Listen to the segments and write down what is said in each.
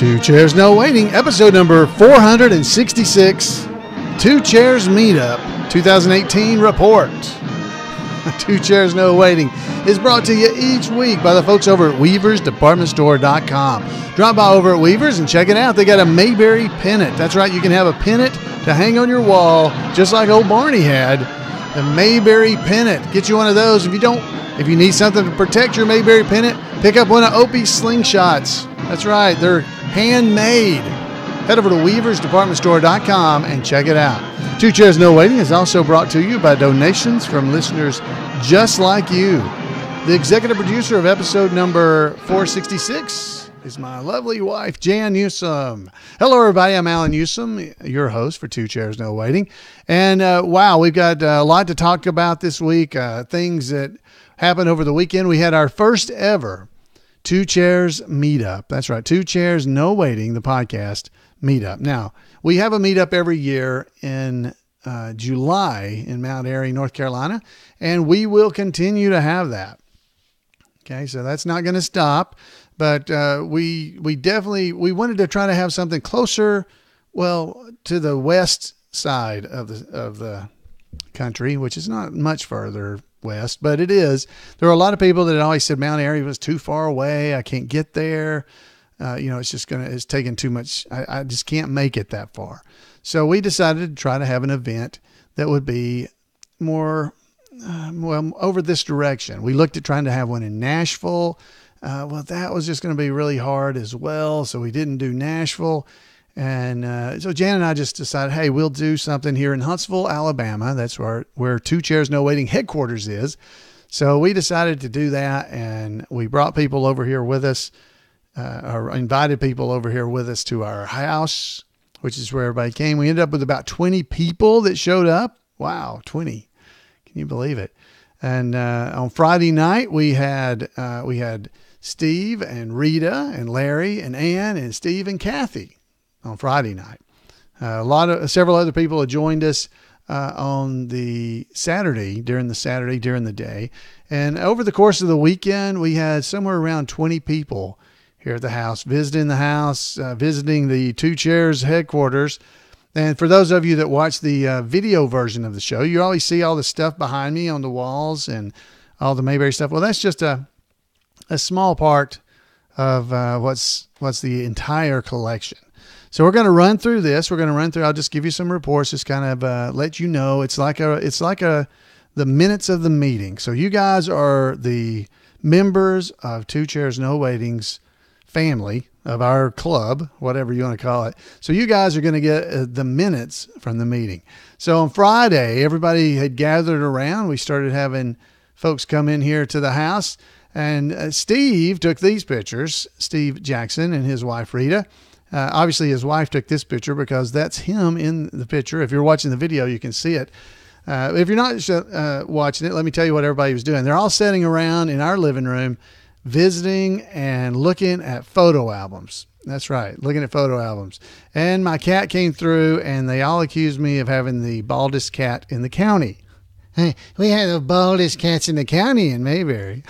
Two Chairs No Waiting, episode number 466, Two Chairs Meet-up, 2018 report. Two Chairs No Waiting is brought to you each week by the folks over at weaversdepartmentstore.com. Drop by over at Weavers and check it out. They got a Mayberry pennant. That's right, you can have a pennant to hang on your wall, just like old Barney had. The Mayberry pennant. Get you one of those. If you need something to protect your Mayberry pennant, pick up one of Opie's slingshots. That's right, they're handmade. Head over to weaversdepartmentstore.com and check it out. Two Chairs No Waiting is also brought to you by donations from listeners just like you. The executive producer of episode number 466 is my lovely wife, Jan Newsom. Hello, everybody. I'm Allan Newsom, your host for Two Chairs No Waiting. And wow, we've got a lot to talk about this week. Things that happened over the weekend. We had our first ever Two Chairs Meetup. That's right. Two Chairs No Waiting, the podcast meetup. Now, we have a meetup every year in July in Mount Airy, North Carolina, and we will continue to have that. Okay, so that's not going to stop, but we wanted to try to have something closer, well, to the west side of the country, which is not much further west, but it is. There are a lot of people that always said Mount Airy was too far away. I can't get there. It's taking too much. I just can't make it that far. So we decided to try to have an event that would be more, over this direction. We looked at trying to have one in Nashville. That was just going to be really hard as well. So we didn't do Nashville. And so Jan and I just decided, hey, we'll do something here in Huntsville, Alabama. That's where Two Chairs No Waiting headquarters is. So we decided to do that, and we brought people over here with us, or invited people over here with us to our house, which is where everybody came. We ended up with about 20 people that showed up. Wow, 20. Can you believe it? And on Friday night, we had Steve and Rita and Larry and Ann and Steve and Kathy on Friday night. Several other people had joined us on the Saturday, during the day. And over the course of the weekend, we had somewhere around 20 people here at the house, visiting the Two Chairs headquarters. And for those of you that watch the video version of the show, you always see all the stuff behind me on the walls and all the Mayberry stuff. Well, that's just a small part of what's the entire collection. So we're going to run through this. I'll just give you some reports, just kind of let you know. It's like the minutes of the meeting. So you guys are the members of Two Chairs No Waiting's family, of our club, whatever you want to call it. So you guys are going to get the minutes from the meeting. So on Friday, everybody had gathered around. We started having folks come in here to the house, and Steve took these pictures, Steve Jackson and his wife, Rita. Obviously, his wife took this picture because that's him in the picture. If you're watching the video, you can see it. If you're not watching it, let me tell you what everybody was doing. They're all sitting around in our living room, visiting and looking at photo albums. That's right, looking at photo albums. And my cat came through, and they all accused me of having the baldest cat in the county. Hey, we had the baldest cats in the county in Mayberry.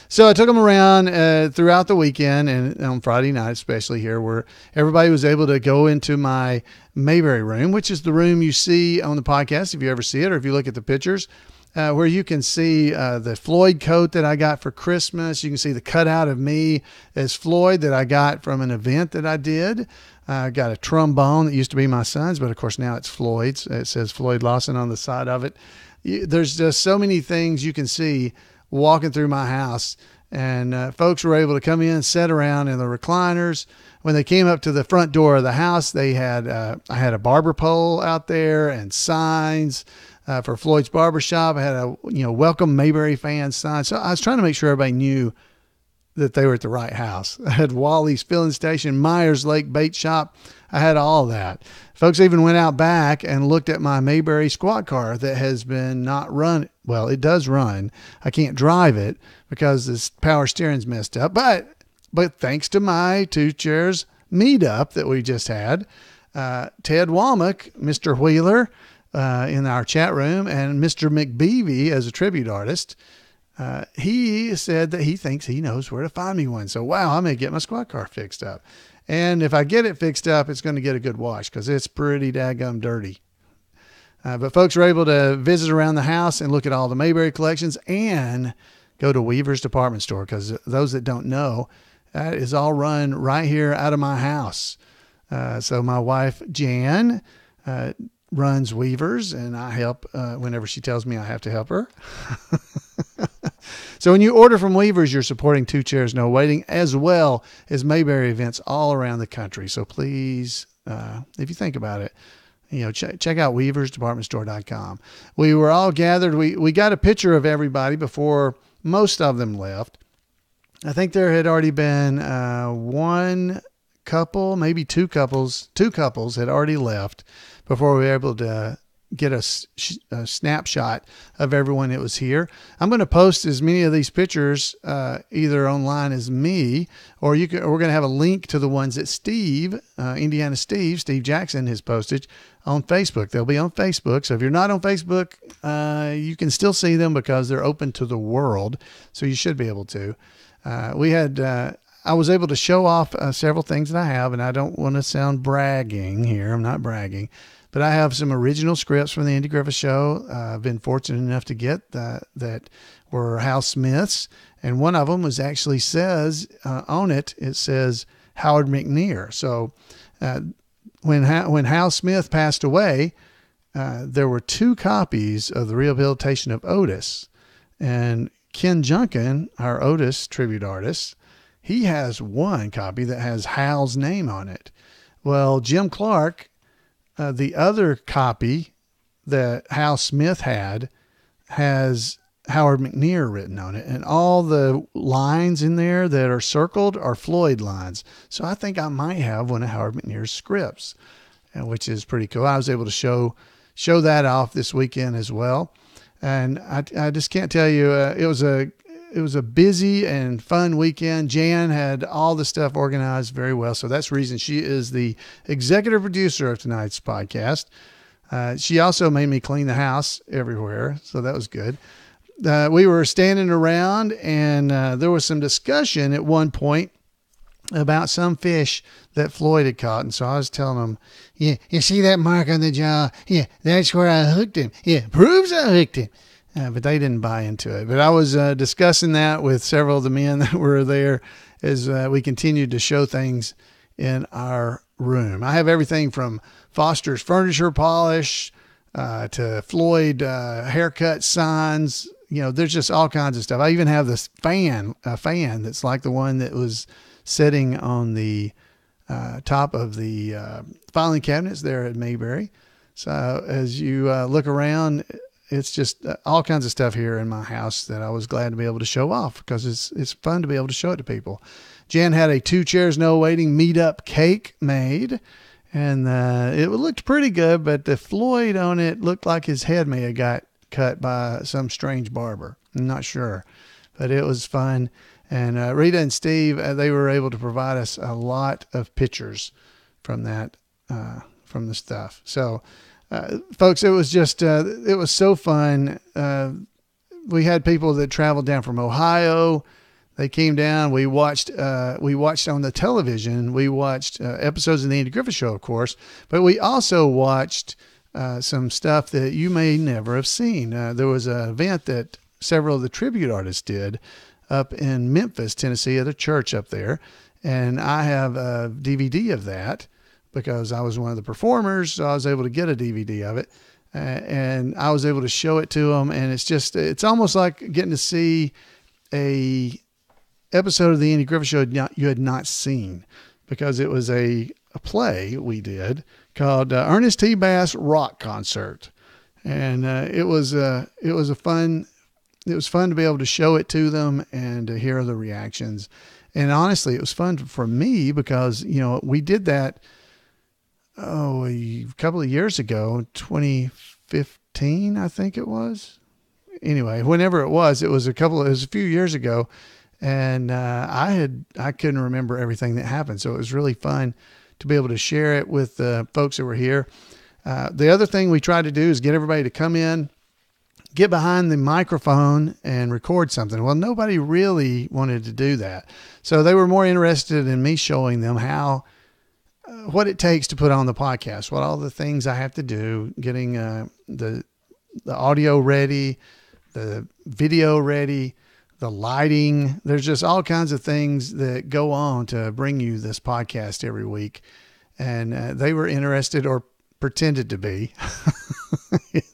So I took them around throughout the weekend, and on Friday night especially here, where everybody was able to go into my Mayberry room, which is the room you see on the podcast if you ever see it, or if you look at the pictures, where you can see the Floyd coat that I got for Christmas. You can see the cutout of me as Floyd that I got from an event that I did. I got a trombone that used to be my son's, but of course now it's Floyd's. It says Floyd Lawson on the side of it. There's just so many things you can see walking through my house, and folks were able to come in and sit around in the recliners. When they came up to the front door of the house, they had I had a barber pole out there and signs for Floyd's Barbershop. I had a welcome Mayberry fans sign. So I was trying to make sure everybody knew that they were at the right house. I had Wally's Filling Station, Myers Lake Bait Shop. I had all that. Folks even went out back and looked at my Mayberry squad car that has been not run. Well, it does run. I can't drive it because this power steering's messed up. But thanks to my Two Chairs meetup that we just had, Ted Womack, Mr. Wheeler, in our chat room, and Mr. McBeevy as a tribute artist, he said that he thinks he knows where to find me one. So, wow, I may get my squad car fixed up. And if I get it fixed up, it's going to get a good wash because it's pretty daggum dirty. But folks were able to visit around the house and look at all the Mayberry collections and go to Weaver's department store, because those that don't know, that is all run right here out of my house. So my wife, Jan, runs Weaver's, and I help whenever she tells me I have to help her. So when you order from Weaver's, you're supporting Two Chairs No Waiting, as well as Mayberry events all around the country. So please, if you think about it, check out weaversdepartmentstore.com. We were all gathered. We got a picture of everybody before most of them left. I think there had already been one couple, maybe two couples had already left before we were able to get a snapshot of everyone that was here. I'm going to post as many of these pictures either online as me, or we're going to have a link to the ones that Steve Jackson has posted on Facebook. They'll be on Facebook. So if you're not on Facebook, you can still see them because they're open to the world. So you should be able to. I was able to show off several things that I have, and I don't want to sound bragging here. I'm not bragging. But I have some original scripts from the Andy Griffith Show. I've been fortunate enough to get that were Hal Smith's. And one of them actually says on it says Howard McNear. So when Hal Smith passed away, there were two copies of the rehabilitation of Otis. And Ken Junkin, our Otis tribute artist, he has one copy that has Hal's name on it. Well, Jim Clark, the other copy that Hal Smith had, has Howard McNear written on it. And all the lines in there that are circled are Floyd lines. So I think I might have one of Howard McNear's scripts, which is pretty cool. I was able to show that off this weekend as well. And I just can't tell you, it was a busy and fun weekend. Jan had all the stuff organized very well. So that's the reason she is the executive producer of tonight's podcast. She also made me clean the house everywhere. So that was good. We were standing around, and there was some discussion at one point about some fish that Floyd had caught. And so I was telling him, yeah, you see that mark on the jaw? Yeah, that's where I hooked him. Yeah, proves I hooked him. But they didn't buy into it. But I was discussing that with several of the men that were there as we continued to show things in our room. I have everything from Foster's furniture polish to Floyd haircut signs. There's just all kinds of stuff. I even have this a fan that's like the one that was sitting on the top of the filing cabinets there at Mayberry. So as you look around, it's just all kinds of stuff here in my house that I was glad to be able to show off because it's fun to be able to show it to people. Jan had a Two Chairs No Waiting meet-up cake made, and it looked pretty good, but the Floyd on it looked like his head may have got cut by some strange barber. I'm not sure, but it was fun. And Rita and Steve, they were able to provide us a lot of pictures from that, from the stuff. So, folks, it was just, it was so fun. We had people that traveled down from Ohio. They came down. We watched on the television. We watched episodes of the Andy Griffith Show, of course, but we also watched some stuff that you may never have seen. There was an event that several of the tribute artists did up in Memphis, Tennessee, at a church up there. And I have a DVD of that because I was one of the performers. So I was able to get a DVD of it, and I was able to show it to them. And it's almost like getting to see a episode of the Andy Griffith Show you had not seen, because it was a play we did called Ernest T. Bass Rock Concert. And it was fun to be able to show it to them and to hear the reactions. And honestly, it was fun for me because, we did that, a couple of years ago, 2015, I think it was. Anyway, whenever it was a few years ago. And I couldn't remember everything that happened. So it was really fun to be able to share it with the folks that were here. The other thing we tried to do is get everybody to come in, get behind the microphone and record something. Well, nobody really wanted to do that. So they were more interested in me showing them what it takes to put on the podcast, what all the things I have to do, getting the audio ready, the video ready, the lighting. There's just all kinds of things that go on to bring you this podcast every week. And they were interested, or pretended to be.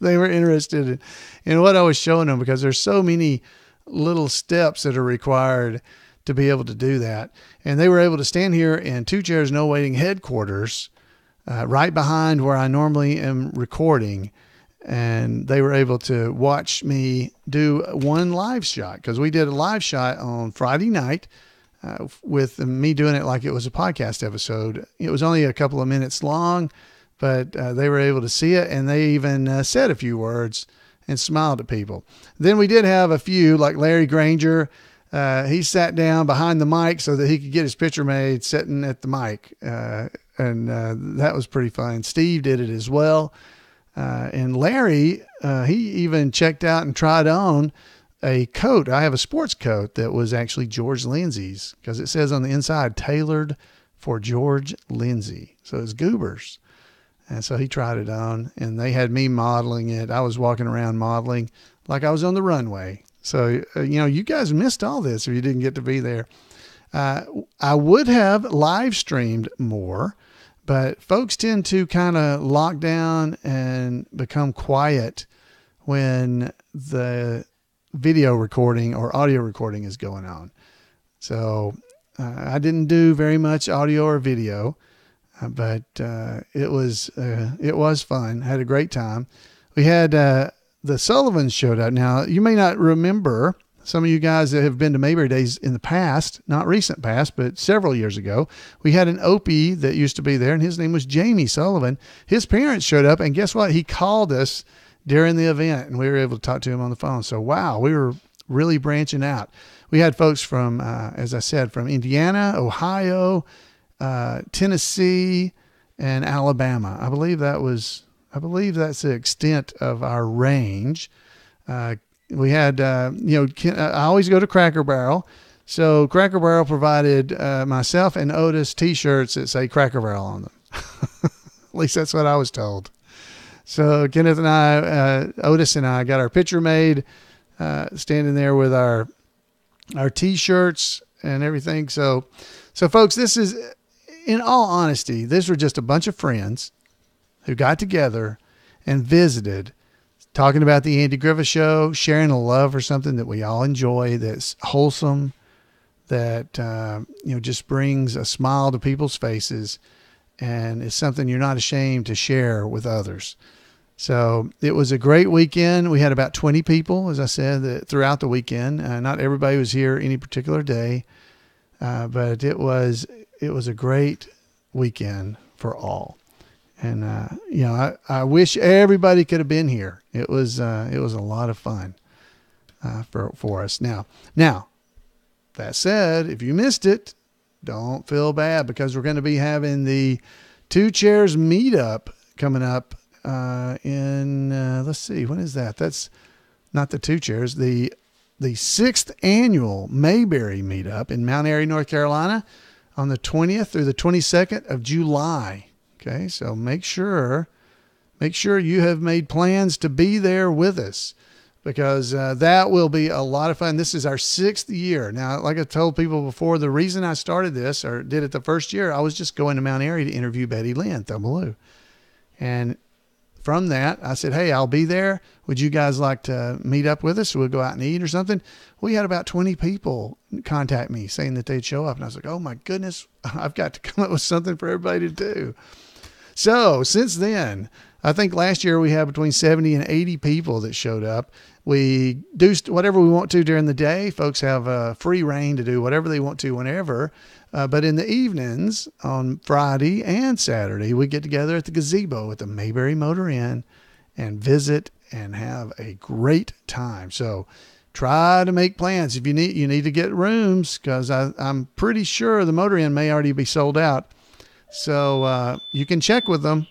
They were interested in what I was showing them, because there's so many little steps that are required to be able to do that. And they were able to stand here in Two Chairs No Waiting headquarters, right behind where I normally am recording. And they were able to watch me do one live shot, because we did a live shot on Friday night with me doing it like it was a podcast episode. It was only a couple of minutes long, but they were able to see it, and they even said a few words and smiled at people. Then we did have a few, like Larry Granger. He sat down behind the mic so that he could get his picture made sitting at the mic. And that was pretty fun. Steve did it as well. And Larry, he even checked out and tried on a coat. I have a sports coat that was actually George Lindsay's, because it says on the inside, tailored for George Lindsay. So it's Goobers. And so he tried it on, and they had me modeling it. I was walking around modeling like I was on the runway. So, you guys missed all this if you didn't get to be there. I would have live streamed more, but folks tend to kind of lock down and become quiet when the video recording or audio recording is going on. So I didn't do very much audio or video, but it was fun. Had a great time. We had the Sullivans showed up. Now, you may not remember, some of you guys that have been to Mayberry Days in the past, not recent past, but several years ago, we had an Opie that used to be there, and his name was Jamie Sullivan. His parents showed up, and guess what? He called us during the event, and we were able to talk to him on the phone. So, wow, we were really branching out. We had folks from, as I said, from Indiana, Ohio, Tennessee, and Alabama. I believe that's the extent of our range. We had, I always go to Cracker Barrel. So Cracker Barrel provided myself and Otis t-shirts that say Cracker Barrel on them. At least that's what I was told. So Kenneth and I, Otis and I got our picture made, standing there with our t-shirts and everything. So folks, this is, in all honesty, these were just a bunch of friends who got together and visited, talking about the Andy Griffith Show, sharing a love for something that we all enjoy, that's wholesome, that just brings a smile to people's faces, and it's something you're not ashamed to share with others. So it was a great weekend. We had about 20 people, as I said, throughout the weekend. Not everybody was here any particular day, but it was a great weekend for all. And, I wish everybody could have been here. It was a lot of fun, for us. Now, that said, if you missed it, don't feel bad, because we're going to be having the Two Chairs Meet-up coming up, let's see, when is that? That's not the Two Chairs, the 6th annual Mayberry Meet-up in Mount Airy, North Carolina, on the 20th through the 22nd of July. Okay, so make sure you have made plans to be there with us, because that will be a lot of fun. This is our 6th year. Now, like I told people before, the reason I started this, or did it the first year, I was just going to Mount Airy to interview Betty Lynn Thumbeloo. And from that, I said, hey, I'll be there. Would you guys like to meet up with us? We'll go out and eat or something. We had about 20 people contact me saying that they'd show up. And I was like, oh my goodness, I've got to come up with something for everybody to do. So since then, I think last year we had between 70 and 80 people that showed up. We do whatever we want to during the day. Folks have free reign to do whatever they want to whenever. But in the evenings on Friday and Saturday, we get together at the gazebo at the Mayberry Motor Inn and visit and have a great time. So try to make plans. If you need to get rooms, because I'm pretty sure the Motor Inn may already be sold out. So you can check with them,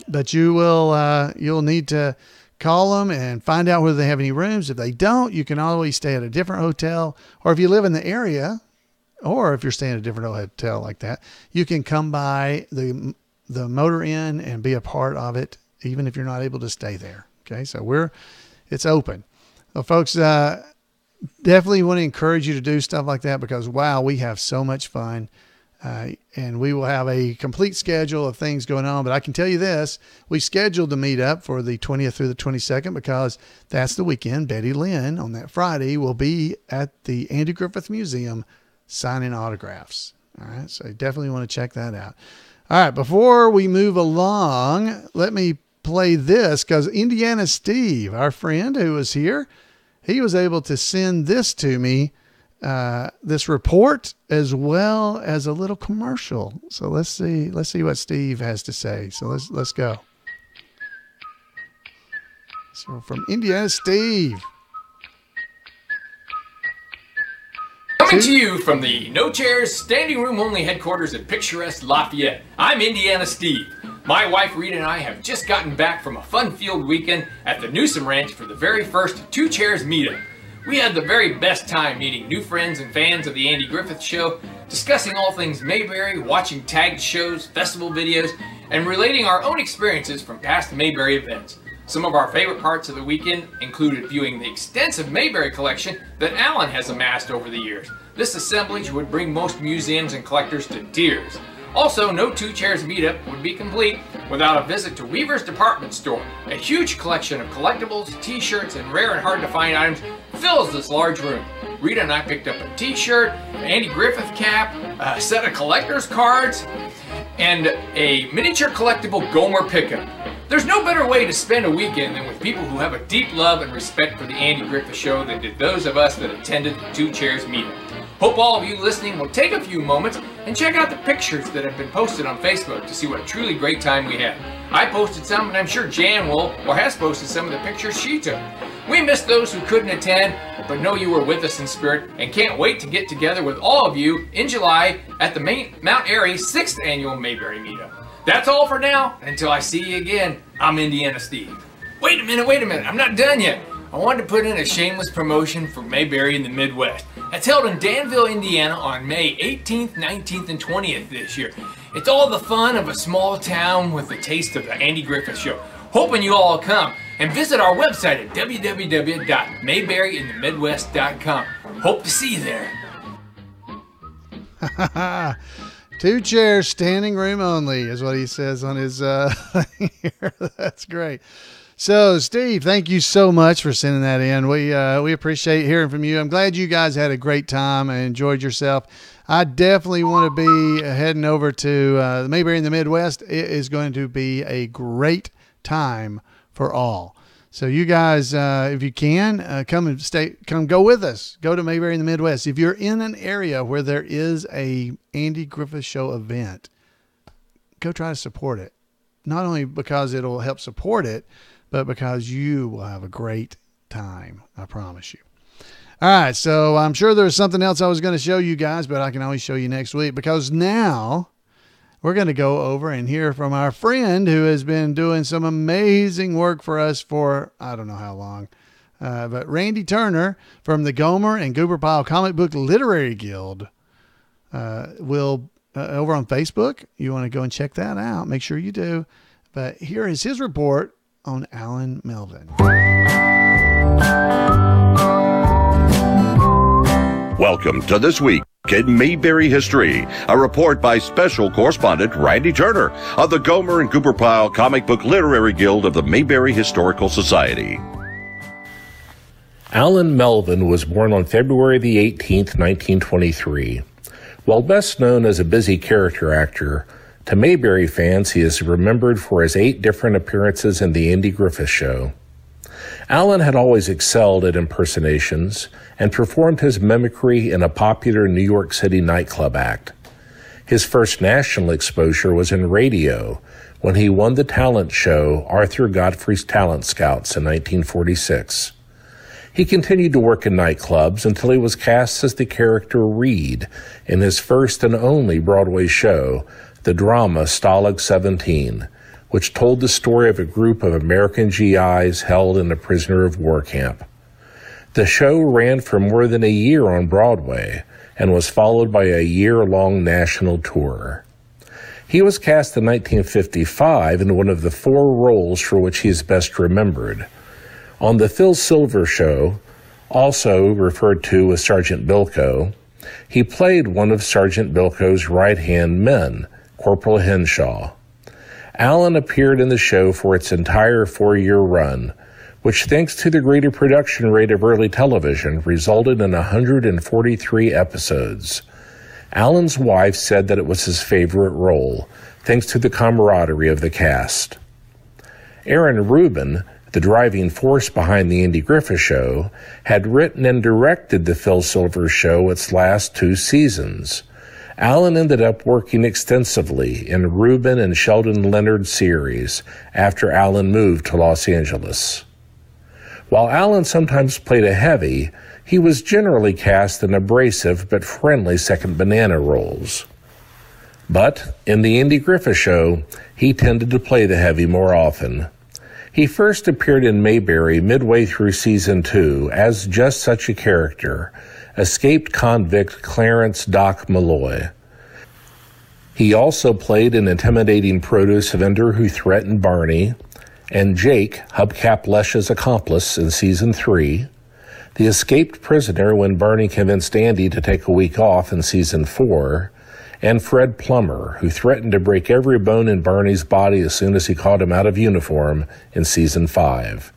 but you'll need to call them and find out whether they have any rooms. If they don't, you can always stay at a different hotel, or if you live in the area, or if you're staying at a different hotel like that, you can come by the Motor Inn and be a part of it, even if you're not able to stay there. Okay. So it's open. So folks, definitely want to encourage you to do stuff like that because wow, we have so much fun. And we will have a complete schedule of things going on. But I can tell you this, we scheduled the meetup for the 20th through the 22nd because that's the weekend. Betty Lynn on that Friday will be at the Andy Griffith Museum signing autographs. All right. So you definitely want to check that out. All right. Before we move along, let me play this because Indiana Steve, our friend who was here, he was able to send this to me. This report as well as a little commercial. So let's see what Steve has to say. So let's go. So from Indiana, Steve. Coming to you from the No Chairs Standing Room Only headquarters at picturesque Lafayette, I'm Indiana Steve. My wife Rita and I have just gotten back from a fun-filled weekend at the Newsom Ranch for the very first Two Chairs meetup. We had the very best time meeting new friends and fans of the Andy Griffith Show, discussing all things Mayberry, watching tagged shows, festival videos, and relating our own experiences from past Mayberry events. Some of our favorite parts of the weekend included viewing the extensive Mayberry collection that Allan has amassed over the years. This assemblage would bring most museums and collectors to tears. Also, no Two Chairs meetup would be complete without a visit to Weaver's Department Store. A huge collection of collectibles, t-shirts, and rare and hard to find items fills this large room. Rita and I picked up a t-shirt, an Andy Griffith cap, a set of collector's cards, and a miniature collectible Gomer pickup. There's no better way to spend a weekend than with people who have a deep love and respect for the Andy Griffith Show than did those of us that attended the Two Chairs meetup. Hope all of you listening will take a few moments and check out the pictures that have been posted on Facebook to see what a truly great time we had. I posted some, and I'm sure Jan will or has posted some of the pictures she took. We missed those who couldn't attend, but know you were with us in spirit and can't wait to get together with all of you in July at the Mount Airy 6th Annual Mayberry Meetup. That's all for now. Until I see you again, I'm Indiana Steve. Wait a minute, I'm not done yet. I wanted to put in a shameless promotion for Mayberry in the Midwest. It's held in Danville, Indiana on May 18th, 19th, and 20th this year. It's all the fun of a small town with the taste of the Andy Griffith Show. Hoping you all come and visit our website at www.mayberryinthemidwest.com. Hope to see you there. Two chairs, standing room only is what he says on his thing here. That's great. So, Steve, thank you so much for sending that in. We appreciate hearing from you. I'm glad you guys had a great time and enjoyed yourself. I definitely want to be heading over to the Mayberry in the Midwest. It is going to be a great time for all. So you guys, if you can, come go with us. Go to Mayberry in the Midwest. If you're in an area where there is a Andy Griffith Show event, go try to support it. Not only because it'll help support it, but because you will have a great time. I promise you. All right. So I'm sure there's something else I was going to show you guys, but I can always show you next week because now we're going to go over and hear from our friend who has been doing some amazing work for us for, I don't know how long, but Randy Turner from the Gomer and Goober Pile Comic Book Literary Guild will over on Facebook. You want to go and check that out. Make sure you do. But here is his report on Allan Melvin. Welcome to This Week in Mayberry History, a report by Special Correspondent Randy Turner of the Gomer and Goober Pile Comic Book Literary Guild of the Mayberry Historical Society. Allan Melvin was born on February the 18th, 1923. While best known as a busy character actor, to Mayberry fans he is remembered for his 8 different appearances in the Andy Griffith Show. Allan had always excelled at impersonations and performed his mimicry in a popular New York City nightclub act. His first national exposure was in radio when he won the talent show Arthur Godfrey's Talent Scouts in 1946. He continued to work in nightclubs until he was cast as the character Reed in his first and only Broadway show, the drama Stalag 17, which told the story of a group of American GIs held in a prisoner of war camp. The show ran for more than a year on Broadway and was followed by a year-long national tour. He was cast in 1955 in one of the 4 roles for which he is best remembered. On The Phil Silver Show, also referred to as Sergeant Bilko, he played one of Sergeant Bilko's right-hand men, Corporal Henshaw. Allan appeared in the show for its entire 4-year run, which, thanks to the greater production rate of early television, resulted in 143 episodes. Allan's wife said that it was his favorite role, thanks to the camaraderie of the cast. Aaron Rubin, the driving force behind The Andy Griffith Show, had written and directed The Phil Silver Show its last 2 seasons. Allan ended up working extensively in Rubin and Sheldon Leonard's series after Allan moved to Los Angeles. While Allan sometimes played a heavy, he was generally cast in abrasive but friendly second banana roles. But in The Andy Griffith Show, he tended to play the heavy more often. He first appeared in Mayberry midway through season 2 as just such a character, escaped convict Clarence Doc Malloy. He also played an intimidating produce vendor who threatened Barney, and Jake, Hubcap Lesh's accomplice in season 3, the escaped prisoner when Barney convinced Andy to take a week off in season 4, and Fred Plummer, who threatened to break every bone in Barney's body as soon as he caught him out of uniform in season 5.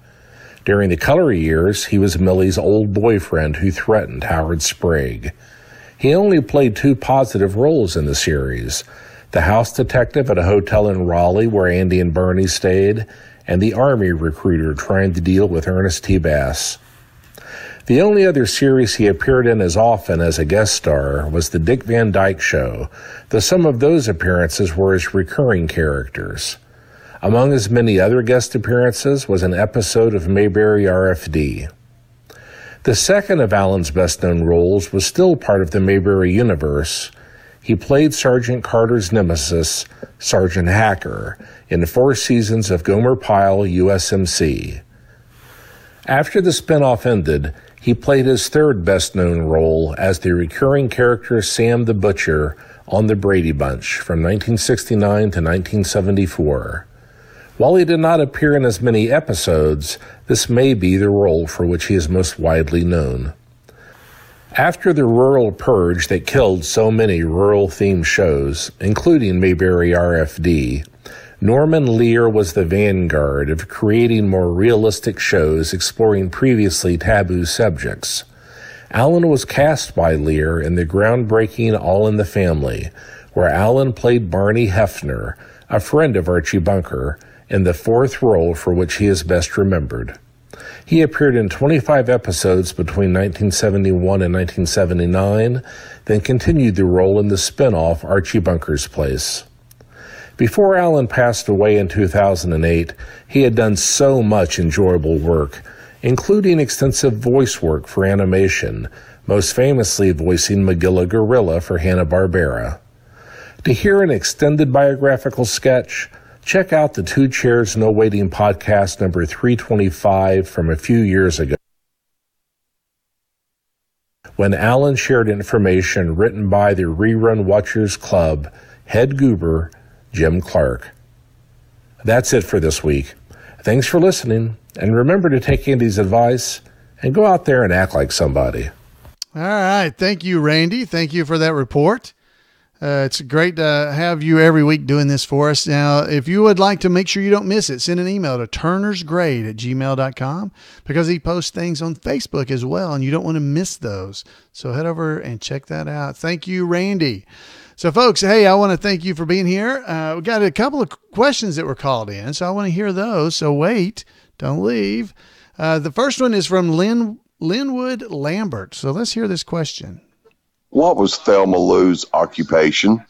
During the color years, he was Millie's old boyfriend who threatened Howard Sprague. He only played 2 positive roles in the series: the house detective at a hotel in Raleigh where Andy and Barney stayed, and the Army recruiter trying to deal with Ernest T. Bass. The only other series he appeared in as often as a guest star was The Dick Van Dyke Show, though some of those appearances were as recurring characters. Among his many other guest appearances was an episode of Mayberry RFD. The second of Allan's best-known roles was still part of the Mayberry universe. He played Sergeant Carter's nemesis, Sergeant Hacker, in 4 seasons of Gomer Pyle USMC. After the spinoff ended, he played his third best-known role as the recurring character Sam the Butcher on The Brady Bunch from 1969 to 1974. While he did not appear in as many episodes, this may be the role for which he is most widely known. After the rural purge that killed so many rural-themed shows, including Mayberry RFD, Norman Lear was the vanguard of creating more realistic shows exploring previously taboo subjects. Allan was cast by Lear in the groundbreaking All in the Family, where Allan played Barney Hefner, a friend of Archie Bunker, in the 4th role for which he is best remembered. He appeared in 25 episodes between 1971 and 1979, then continued the role in the spin-off Archie Bunker's Place. Before Allan passed away in 2008, he had done so much enjoyable work, including extensive voice work for animation, most famously voicing Magilla Gorilla for Hanna-Barbera. To hear an extended biographical sketch, check out the 2 Chairs No Waiting podcast number 325 from a few years ago, when Allan shared information written by the Rerun Watchers Club head goober, Jim Clark. That's it for this week. Thanks for listening, and remember to take Andy's advice and go out there and act like somebody. All right. Thank you, Randy. Thank you for that report. It's great to have you every week doing this for us. Now, if you would like to make sure you don't miss it, send an email to turnersgrade@gmail.com, because he posts things on Facebook as well, and you don't want to miss those. So head over and check that out. Thank you, Randy. So, folks, hey, I want to thank you for being here. We got a couple of questions that were called in, so I want to hear those. So wait, don't leave. The first one is from Linwood Lambert. So let's hear this question. What was Thelma Lou's occupation?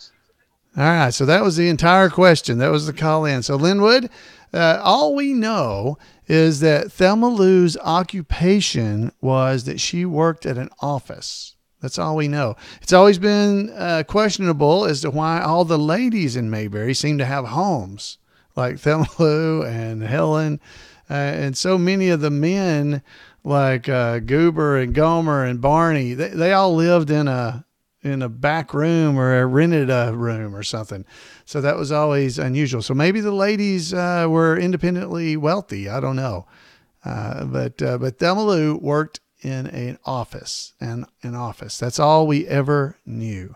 All right, so that was the entire question. That was the call in. So, Linwood, all we know is that Thelma Lou's occupation was that she worked at an office. That's all we know. It's always been questionable as to why all the ladies in Mayberry seem to have homes, like Thelma Lou and Helen, and so many of the men like Goober and Gomer and Barney. They all lived in a back room or rented a room or something. So that was always unusual. So maybe the ladies were independently wealthy. I don't know. But Thelma Lou worked in an office, That's all we ever knew.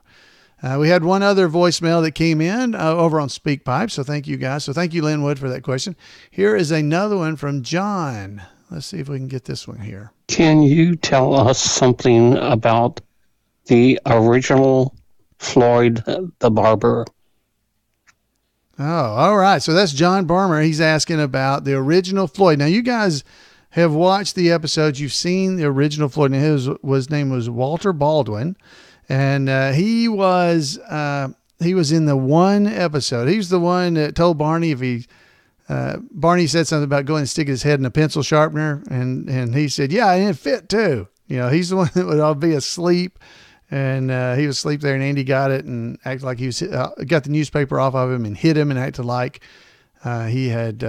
We had one other voicemail that came in over on SpeakPipe. So thank you guys. So thank you, Linwood, for that question. Here is another one from John. Let's see if we can get this one here. Can you tell us something about the original Floyd the Barber? Oh, all right. So that's John Barmer. He's asking about the original Floyd. Now, you guys have watched the episodes. You've seen the original Floyd. Now, his name was Walter Baldwin, and he was in the one episode. He was the one that told Barney Barney said something about going and sticking his head in a pencil sharpener, and he said, yeah, and it fit too. He's the one that would all be asleep. And he was asleep there, and Andy got it and acted like he was got the newspaper off of him and hit him and acted like he had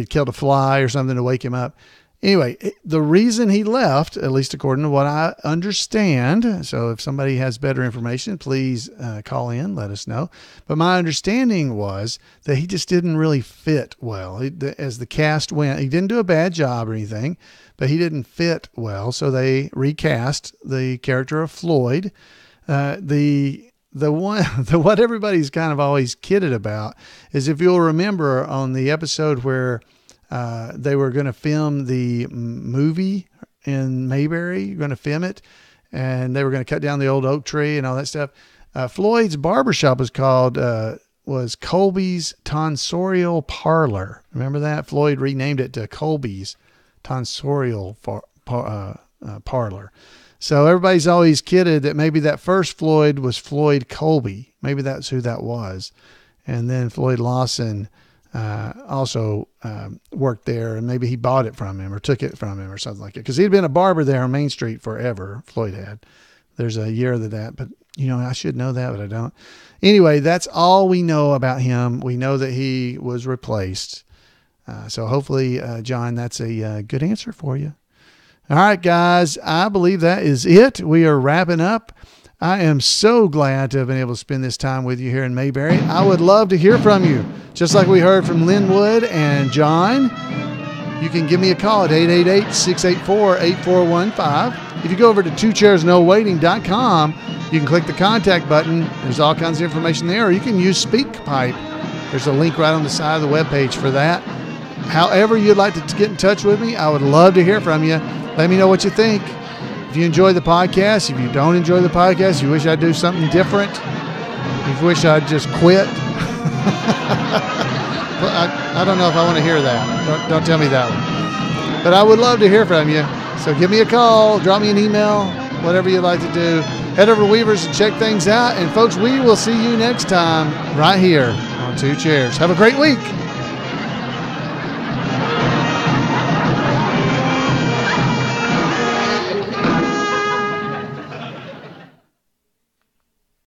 killed a fly or something to wake him up. Anyway, the reason he left, at least according to what I understand, so if somebody has better information, please call in, let us know. But my understanding was that he just didn't really fit well. As the cast went, he didn't do a bad job or anything, but he didn't fit well. So they recast the character of Floyd. What everybody's kind of always kidded about is, if you'll remember on the episode where they were going to film the movie in Mayberry, going to film it, and they were going to cut down the old oak tree and all that stuff. Floyd's barbershop was Colby's Tonsorial Parlor. Remember that? Floyd renamed it to Colby's Tonsorial Parlor. So everybody's always kidded that maybe that first Floyd was Floyd Colby. Maybe that's who that was. And then Floyd Lawson also worked there, and maybe he bought it from him or took it from him or something like that. Because he'd been a barber there on Main Street forever, Floyd had. There's a year of that, but I should know that, but I don't. Anyway, that's all we know about him. We know that he was replaced. So hopefully, John, that's a good answer for you. All right, guys, I believe that is it. We are wrapping up. I am so glad to have been able to spend this time with you here in Mayberry. I would love to hear from you. Just like we heard from Linwood and John, you can give me a call at 888-684-8415. If you go over to twochairsnowaiting.com, you can click the contact button. There's all kinds of information there, or you can use SpeakPipe. There's a link right on the side of the webpage for that. However you'd like to get in touch with me, I would love to hear from you. Let me know what you think. If you enjoy the podcast, if you don't enjoy the podcast, you wish I'd do something different, you wish I'd just quit. I don't know if I want to hear that. Don't tell me that one. But I would love to hear from you. So give me a call, drop me an email, whatever you'd like to do. Head over to Weaver's and check things out. And folks, we will see you next time right here on Two Chairs. Have a great week.